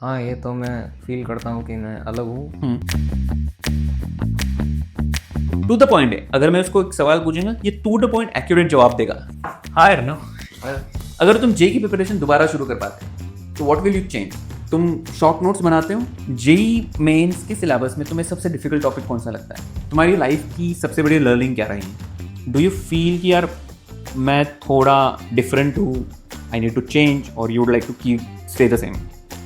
हाँ, ये तो मैं फील करता हूँ कि मैं अलग हूँ। टू द पॉइंट है। अगर मैं उसको एक सवाल पूछूंगा, ये टू द पॉइंट एक्यूरेट जवाब देगा। हाँ यार ना। अगर तुम जे की प्रिपरेशन दोबारा शुरू कर पाते तो व्हाट विल यू चेंज? तुम शॉर्ट नोट्स बनाते हो, जेई मेंस के सिलेबस में तुम्हें सबसे डिफिकल्ट टॉपिक कौन सा लगता है? तुम्हारी लाइफ की सबसे बड़ी लर्निंग क्या रही है? डू यू फील कि यार मैं थोड़ा डिफरेंट हूँ, आई नीड टू चेंज, और you would like to keep stay the same?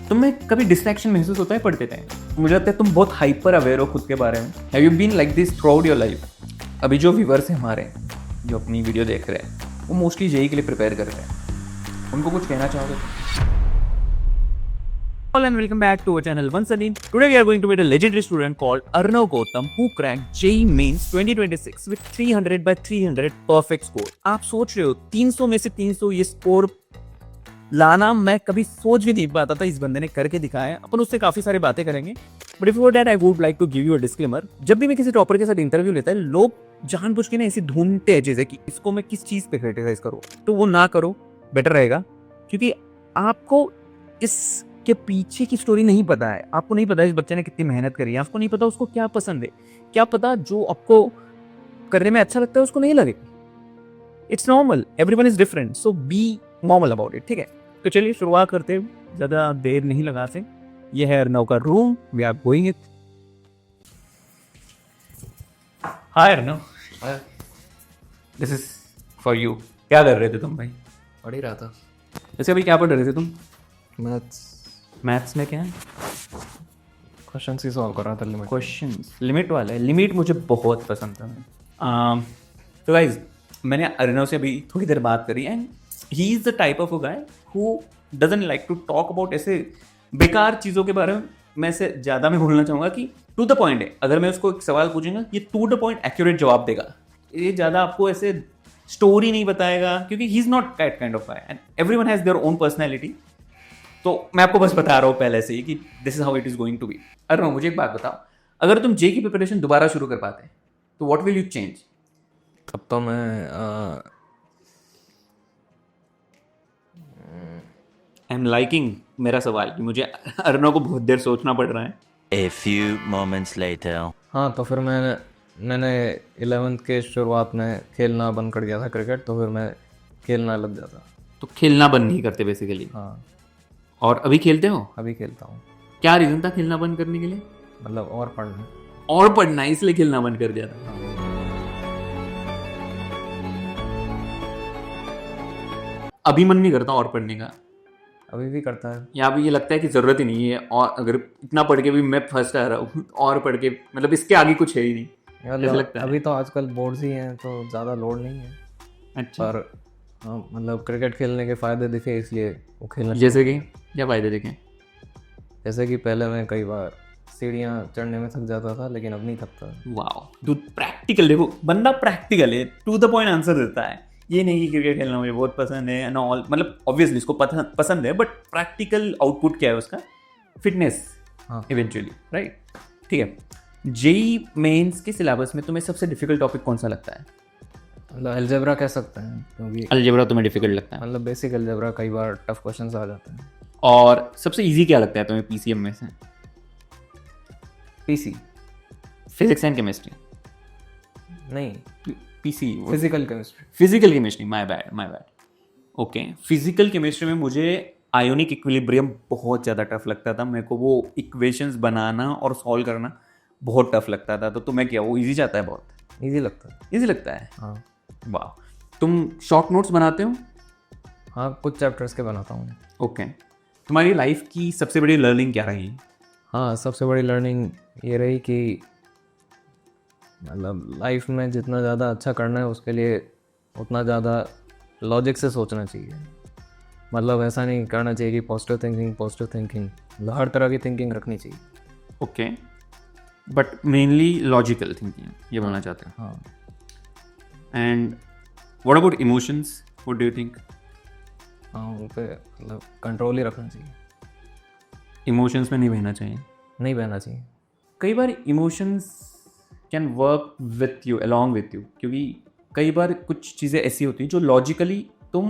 तुम्हें कभी डिस्ट्रैक्शन महसूस होता है पढ़ते टाइम? मुझे लगता है तुम बहुत हाइपर अवेयर हो खुद के बारे में। Have you been like this throughout your life? अभी जो व्यूअर्स हैं हमारे, जो अपनी वीडियो देख रहे हैं, वो मोस्टली जेई के लिए प्रिपेयर कर रहे हैं, उनको कुछ कहना चाहोगे? Hello and welcome back to our channel once again. Today we are going to meet a legendary student called Arnav Gautam who cracked JEE Mains 2026 with 300 by 300 perfect score. आप सोच रहे हो 300 में से 300 ये स्कोर लाना मैं कभी सोच भी नहीं पाता था, इस बंदे ने करके दिखाया। अपन उससे काफी सारी बातें करेंगे, but before that I would like to give you a disclaimer. जब भी मैं किसी टॉपर के साथ इंटरव्यू लेता है, लोग जानबूझ के ना ऐसी ढूंढते हैं चीजें कि इसको मैं किस चीज पे क्रिटिसाइज करूँ, तो वो ना करो, बेटर रहेगा। क्योंकि आपको इसके पीछे की स्टोरी नहीं पता है, आपको नहीं पता इस बच्चे ने कितनी मेहनत करी है, आपको नहीं पता उसको क्या पसंद है, क्या पता जो आपको करने में अच्छा लगता है उसको नहीं लगे। It's normal, everyone is different, so B normal about it, ठीक है? तो चलिए शुरुआत करते हैं, ज़्यादा देर नहीं लगाते। ये है अर्नव का room, we are going it. Hi Arnav, this is for you. क्या कर रहे थे तुम भाई? पढ़ ही रहा था। वैसे अभी क्या पढ़ रहे थे तुम? मैथ्स मैथ्स में क्या है? क्वेश्चन ही सॉल्व कर रहा था। लिमिट क्वेश्चंस, लिमिट वाला है। लिमिट मुझे बहुत पसंद था। तो गाइज, मैंने अर्नव से अभी थोड़ी देर बात करी and he is the type of a guy who doesn't like to talk about ऐसे बेकार चीज़ों के बारे में। मैं से ज़्यादा मैं बोलना चाहूँगा कि टू द पॉइंट है। अगर मैं उसको एक सवाल पूछूंगा, ये टू द पॉइंट एक्यूरेट जवाब देगा। ये ज़्यादा आपको ऐसे स्टोरी नहीं बताएगा, क्योंकि he is not that kind of guy and everyone has their own personality. तो मैं आपको बस बता रहा हूँ पहले से ही कि this is how it is going to be. अरे मुझे एक बात बताओ, अगर तुम जे की प्रिपरेशन दोबारा शुरू कर पाते तो व्हाट विल यू चेंज? तब तो मैं आई एम लाइकिंग मेरा सवाल कि मुझे अर्नव को बहुत देर सोचना पड़ रहा है। A few moments later. हाँ, तो फिर मैंने 11th के शुरुआत में खेलना बंद कर दिया था क्रिकेट, तो फिर मैं खेलना लग जाता। तो खेलना बंद नहीं करते बेसिकली? हाँ, और अभी खेलते हो? अभी खेलता हूँ। क्या रीज़न था खेलना बंद करने के लिए? मतलब और पढ़ना। और पढ़ना, इसलिए खेलना बंद कर दिया था? अभी मन नहीं करता और पढ़ने का? अभी भी करता है। या अभी ये लगता है कि ज़रूरत ही नहीं है, और अगर इतना पढ़ के भी मैं फर्स्ट आ रहा हूँ, और पढ़ के मतलब इसके आगे कुछ है ही नहीं, ऐसा लगता है? अभी तो आजकल बोर्ड्स ही हैं तो ज़्यादा लोड नहीं है। अच्छा, पर हाँ, मतलब क्रिकेट खेलने के फ़ायदे दिखे इसलिए वो खेलना। जैसे कि क्या फ़ायदे देखें? जैसे कि पहले मैं कई बार सीढ़ियाँ चढ़ने में थक जाता था, लेकिन अब नहीं थकता। वाओ, तू प्रैक्टिकल, देखो बंदा प्रैक्टिकल है, टू द पॉइंट आंसर देता है। ये नहीं कि क्रिकेट खेलना मुझे बहुत पसंद है एंड ऑल, मतलब ऑब्वियसली इसको पसंद है, बट प्रैक्टिकल आउटपुट क्या है उसका? फिटनेस। हाँ, इवेंचुअली, राइट? ठीक है। जेई मेंस के सिलेबस में तुम्हें सबसे डिफिकल्ट टॉपिक कौन सा लगता है? मतलब अलजेब्रा कह सकते हैं, क्योंकि अलजेब्रा तुम्हें डिफिकल्ट लगता है? मतलब बेसिक अलजेब्रा कई बार टफ क्वेश्चंस आ जाते हैं। और सबसे इजी क्या लगता है तुम्हें पीसीएम में से? PC physics and chemistry? नहीं, PC, physical chemistry. Physical chemistry, my bad. Okay, physical chemistry में मुझे आयोनिक इक्विलिब्रियम बहुत ज़्यादा टफ लगता था। मेरे को वो इक्वेशंस बनाना और सॉल्व करना बहुत टफ लगता था। तो तुम्हें क्या वो इजी जाता है? बहुत इजी लगता है। इजी लगता है? हाँ वाह। तुम शॉर्ट नोट्स बनाते हो? हाँ, कुछ चैप्टर्स के बनाता हूँ। ओके। तुम्हारी लाइफ की सबसे बड़ी लर्निंग क्या रही? हाँ, सबसे बड़ी लर्निंग ये रही कि मतलब लाइफ में जितना ज़्यादा अच्छा करना है उसके लिए उतना ज़्यादा लॉजिक से सोचना चाहिए। मतलब ऐसा नहीं करना चाहिए कि पॉजिटिव थिंकिंग, मतलब हर तरह की थिंकिंग रखनी चाहिए। Okay, but mainly logical thinking, ये बोलना चाहते हैं? हाँ। And what about emotions, what do you think? हाँ, उन पर मतलब कंट्रोल ही रखना चाहिए। इमोशंस में नहीं बहना चाहिए? नहीं बहना चाहिए। कई बार emotions can work with you, along with you, क्योंकि कई बार कुछ चीज़ें ऐसी होती हैं जो लॉजिकली तुम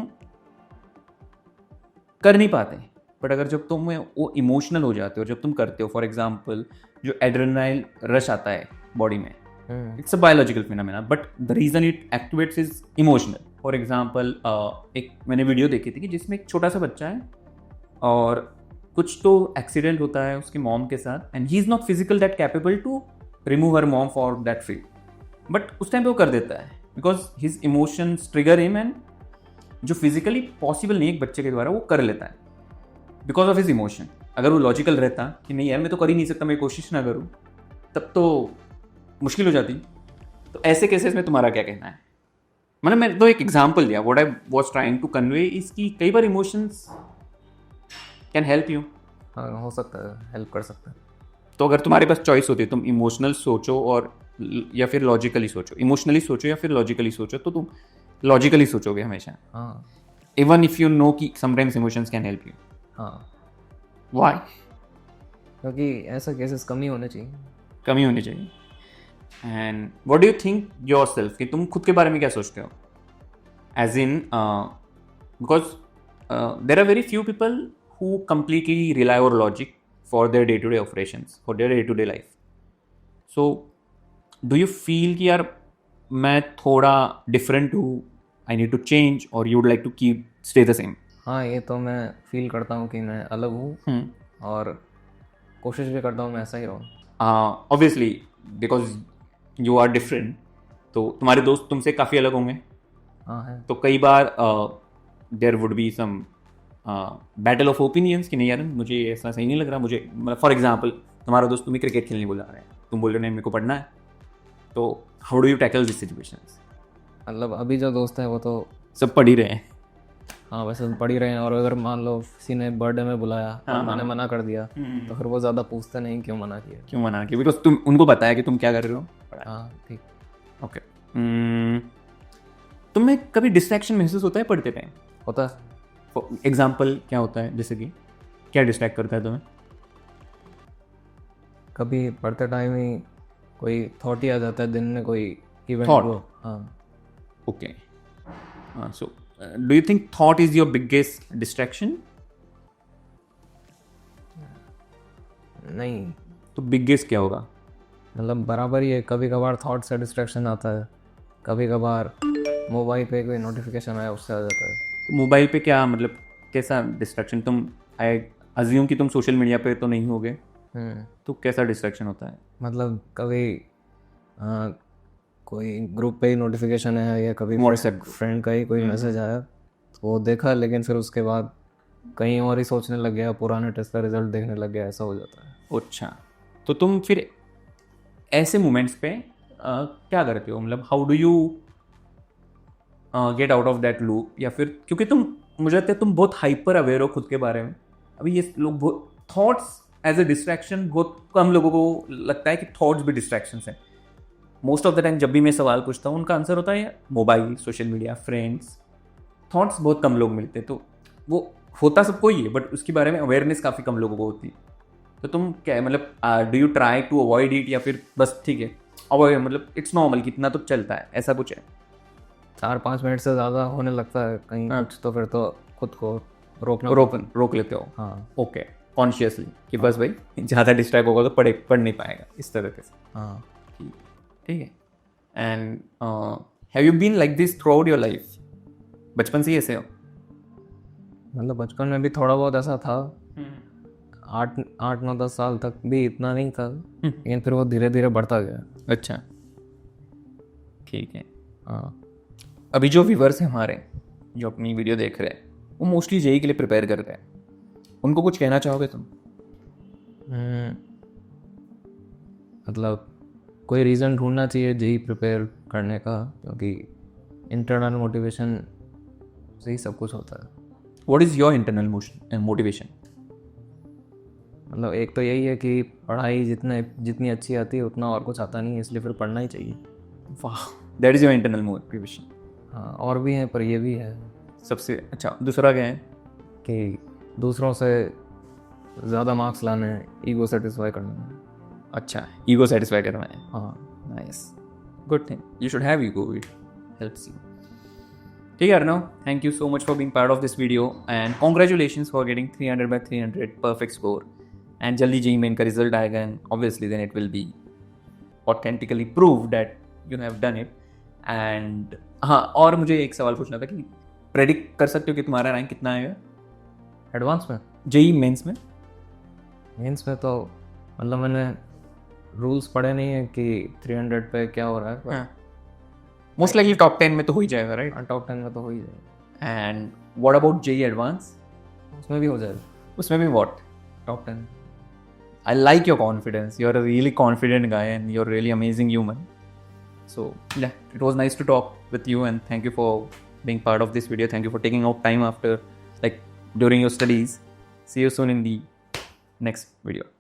कर नहीं पाते, बट अगर जब तुम वो इमोशनल हो जाते हो, जब तुम करते हो, फॉर एग्जाम्पल जो एड्रेनाइल रश आता है बॉडी में, it's a biological phenomena, but the reason it activates is emotional. For example एक मैंने वीडियो देखी थी कि जिसमें एक छोटा सा बच्चा है और कुछ तो एक्सीडेंट होता है उसकी मॉम के साथ, and he is not physical that capable to remove her mom for that field, but उस टाइम पे वो कर देता है because his emotions trigger him, and जो फिजिकली पॉसिबल नहीं है एक बच्चे के द्वारा वो कर लेता है बिकॉज ऑफ हिज इमोशन. अगर वो लॉजिकल रहता कि नहीं यार मैं तो कर ही नहीं सकता, मैं कोशिश ना करूँ, तब तो मुश्किल हो जाती. तो ऐसे केसेस में तुम्हारा क्या कहना है? मतलब मैं तो एक एग्जाम्पल दिया, what I was trying to convey इसकी कई बार इमोशंस कैन हेल्प यू. हाँ हो सकता है, हेल्प कर सकता है. तो अगर तुम्हारे पास चॉइस होती है तुम इमोशनल सोचो और या फिर लॉजिकली सोचो, इमोशनली सोचो या फिर लॉजिकली सोचो, तो तुम लॉजिकली सोचोगे हमेशा, हाँ इवन इफ यू नो कि sometimes emotions can help you. हाँ, व्हाई? क्योंकि ऐसा केसेस कम ही होने चाहिए. कमी होनी चाहिए. And what do you think yourself, कि तुम खुद के बारे में क्या सोचते हो? As in because there are very few people who completely rely on logic for their day-to-day operations, for their day-to-day life. So do you feel कि यार मैं थोड़ा डिफरेंट हूँ, आई नीड टू चेंज, और you would like to keep stay the same? हाँ ये तो मैं फील करता हूँ कि मैं अलग हूँ और कोशिश भी करता हूँ मैं ऐसा ही रहूँ. Obviously because you are different, तो तुम्हारे दोस्त तुमसे काफ़ी अलग होंगे. हाँ है. तो कई बार there would be some battle of opinions कि नहीं यार मुझे ऐसा सही नहीं लग रहा. मुझे मतलब फॉर एग्जांपल तुम्हारा दोस्त तुम्हें क्रिकेट खेलने बुला रहा है, तुम बोल रहे हो नहीं मेरे को पढ़ना है, तो how do you tackle this situations? मतलब अभी जो दोस्त है वो तो सब पढ़ ही रहे हैं. हाँ वैसे तो पढ़ ही रहे हैं, और अगर मान लो किसी ने बर्थडे में बुलाया और मैंने मना कर दिया तो फिर वो ज़्यादा पूछते नहीं क्यों मना किया. क्यों मना किया? बिकॉज तुम उनको पता है कि तुम क्या कर रहे हो. हाँ ठीक. ओके. तुम्हें कभी डिस्ट्रैक्शन महसूस होता है पढ़ते टाइम? होता है. एग्जाम्पल क्या होता है, जैसे कि क्या डिस्ट्रैक्ट करता है तुम्हें? कभी पढ़ते टाइम ही कोई थॉट ही आ जाता है दिन में, कोई इवेंट Thought? हो. हाँ okay. So do you think thought is your biggest distraction? नहीं, तो बिगेस्ट क्या होगा? मतलब बराबर ही है. कभी कभार थॉट से डिस्ट्रैक्शन आता है, कभी कभार मोबाइल पे कोई नोटिफिकेशन आया उससे आ जाता है. तो मोबाइल पे क्या मतलब कैसा डिस्ट्रैक्शन? तुम आई अज्यूम कि तुम सोशल मीडिया पे तो नहीं होगे, तो कैसा डिस्ट्रैक्शन होता है? मतलब कभी कोई ग्रुप पे ही नोटिफिकेशन है या कभी WhatsApp फ्रेंड का ही कोई मैसेज आया तो वो देखा, लेकिन फिर उसके बाद कहीं और ही सोचने लग गया, पुराने टेस्ट का रिजल्ट देखने लग गया, ऐसा हो जाता है. अच्छा, तो तुम फिर ऐसे मोमेंट्स पे क्या करते हो? मतलब how do you get out of that loop? या फिर क्योंकि तुम, मुझे लगता है तुम बहुत हाइपर अवेयर हो खुद के बारे में. अभी ये लोग बहुत थॉट्स एज ए डिस्ट्रैक्शन, बहुत कम लोगों को लगता है कि थॉट्स भी डिस्ट्रैक्शंस हैं. मोस्ट ऑफ द टाइम जब भी मैं सवाल पूछता हूँ उनका आंसर होता है mobile, social media, friends. Thoughts बहुत कम लोग मिलते हैं, तो वो होता सबको ही है बट उसके बारे में अवेयरनेस काफ़ी कम लोगों को होती है. तो तुम क्या मतलब do you try to avoid it, या फिर बस ठीक है अवॉइड, मतलब इट्स नॉर्मल कितना तो चलता है, ऐसा कुछ है? 4-5 मिनट से ज़्यादा होने लगता है कहीं कुछ तो फिर तो खुद को रोक लेते हो. हाँ. ओके, कॉन्शियसली कि बस भाई ज़्यादा डिस्ट्रैक्ट होगा तो पढ़ नहीं पाएगा, इस तरीके से. हाँ ठीक है. And have you been like this throughout your life? बचपन से ही ऐसे हो? मतलब बचपन में भी थोड़ा बहुत ऐसा था. 8-9-10 साल तक भी इतना नहीं था, लेकिन फिर वो धीरे धीरे बढ़ता गया. अच्छा, ठीक है. हाँ. अभी जो व्यूवर्स हैं हमारे, जो अपनी वीडियो देख रहे हैं, वो मोस्टली जेई के लिए प्रिपेयर कर रहे हैं, उनको कुछ कहना चाहोगे तुम? मतलब कोई रीज़न ढूंढना चाहिए जेई प्रिपेयर करने का, क्योंकि इंटरनल मोटिवेशन से ही सब कुछ होता है. What is your internal motivation? मतलब एक तो यही है कि पढ़ाई जितनी अच्छी आती है उतना और कुछ आता नहीं है, इसलिए फिर पढ़ना ही चाहिए. वाह, that is your internal motivation. हाँ और भी हैं पर ये भी है सबसे अच्छा. दूसरा क्या है? कि दूसरों से ज़्यादा मार्क्स लाने हैं, ईगो सेटिस्फाई करना है. अच्छा, ईगो सेटिस्फाई करना है. हाँ. Nice, good thing. You should have ego, it helps you. ठीक है Arnav, thank you so much for being part of this video and congratulations for getting 300 by 300 perfect score. And जल्दी JEE Main का result आएगा and obviously then it will be authentically prove that you have done it. And हाँ, और मुझे एक सवाल पूछना था कि प्रेडिक्ट कर सकते हो कि तुम्हारा रैंक कितना आएगा एडवांस में, जेई मेंस में? मेंस में तो मतलब मैंने रूल्स पढ़े नहीं है कि 300 पे क्या हो रहा है. मोस्ट लाइकली टॉप 10 में तो हो ही जाएगा, राइट? टॉप 10 में तो हो ही जाएगा. And what about JEE Advanced? उसमें भी हो जाएगा उसमें भी what? Top 10. I like your confidence. You're a really confident guy and you're a really amazing human. So, yeah, it was nice to talk with you and thank you for being part of this video. Thank you for taking out time after, like, during your studies. See you soon in the next video.